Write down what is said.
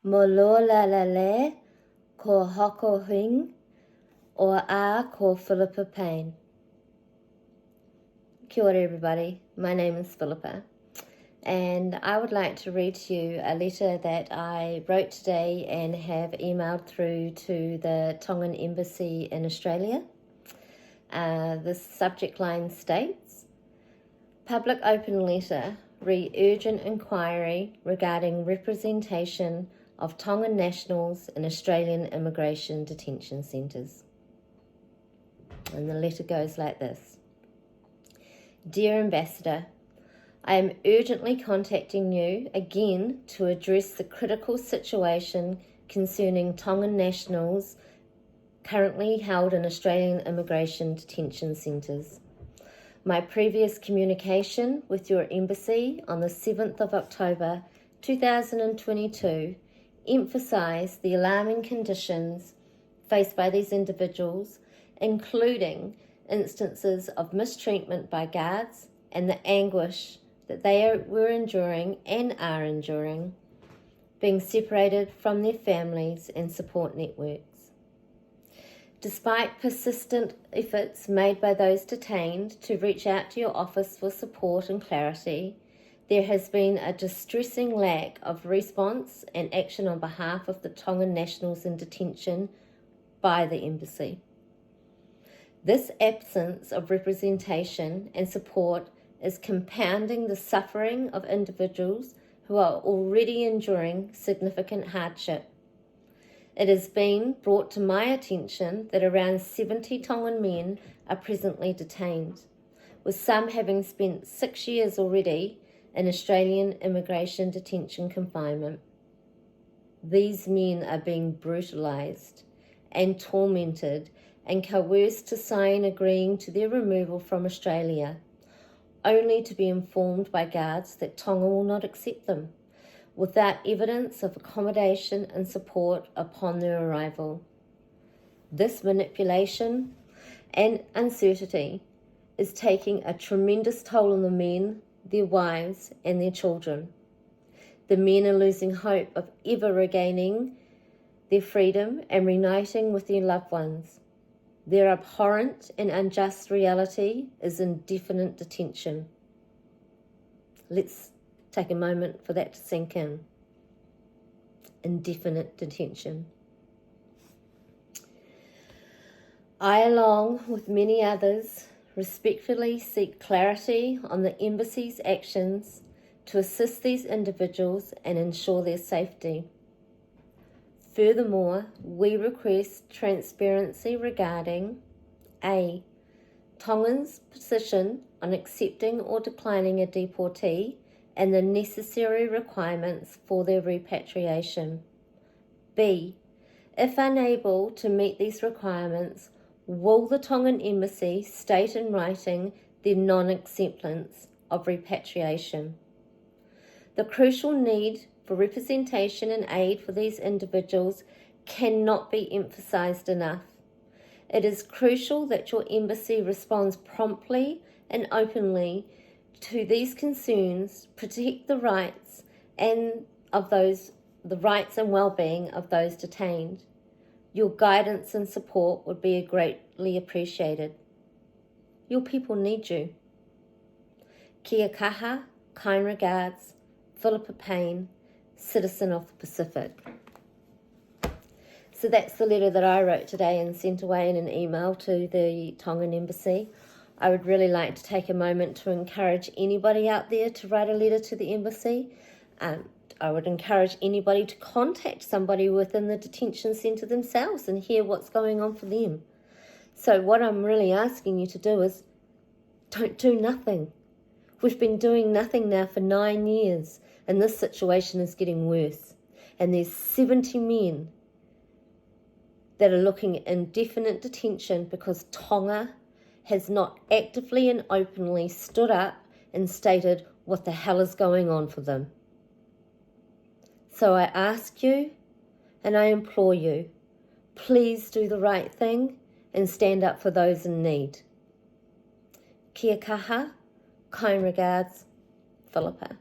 mo loa la la le, ko hoko hing, o a ko Philippa Payne. Kia ora everybody, my name is Philippa, and I would like to read to you a letter that I wrote today and have emailed through to the Tongan Embassy in Australia. The subject line states, Public Open Letter re urgent inquiry regarding representation of Tongan nationals in Australian immigration detention centres. And the letter goes like this. Dear Ambassador, I am urgently contacting you again to address the critical situation concerning Tongan nationals currently held in Australian immigration detention centres. My previous communication with your embassy on the 7th of October 2022 emphasised the alarming conditions faced by these individuals, including instances of mistreatment by guards and the anguish that they were enduring and are enduring, being separated from their families and support networks. Despite persistent efforts made by those detained to reach out to your office for support and clarity, there has been a distressing lack of response and action on behalf of the Tongan nationals in detention by the embassy. This absence of representation and support is compounding the suffering of individuals who are already enduring significant hardship. It has been brought to my attention that around 70 Tongan men are presently detained, with some having spent 6 years already in Australian immigration detention confinement. These men are being brutalised and tormented and coerced to sign agreeing to their removal from Australia, only to be informed by guards that Tonga will not accept them, without evidence of accommodation and support upon their arrival. This manipulation and uncertainty is taking a tremendous toll on the men, their wives, and their children. The men are losing hope of ever regaining their freedom and reuniting with their loved ones. Their abhorrent and unjust reality is indefinite detention. Let's take a moment for that to sink in. Indefinite detention. I, along with many others, respectfully seek clarity on the embassy's actions to assist these individuals and ensure their safety. Furthermore, we request transparency regarding A. Tongan's position on accepting or declining a deportee and the necessary requirements for their repatriation. B. If unable to meet these requirements, will the Tongan Embassy state in writing their non-acceptance of repatriation? The crucial need for representation and aid for these individuals cannot be emphasised enough. It is crucial that your embassy responds promptly and openly to these concerns, protect the rights and well-being of those detained. Your guidance and support would be greatly appreciated. Your people need you. Kia kaha, kind regards, Philippa Payne, citizen of the Pacific. So that's the letter that I wrote today and sent away in an email to the Tongan Embassy. I would really like to take a moment to encourage anybody out there to write a letter to the embassy. I would encourage anybody to contact somebody within the detention centre themselves and hear what's going on for them. So what I'm really asking you to do is don't do nothing. We've been doing nothing now for 9 years, and this situation is getting worse. And there's 70 men that are looking at indefinite detention because Tonga has not actively and openly stood up and stated what the hell is going on for them. So I ask you and I implore you, please do the right thing and stand up for those in need. Kia kaha, kind regards, Philippa.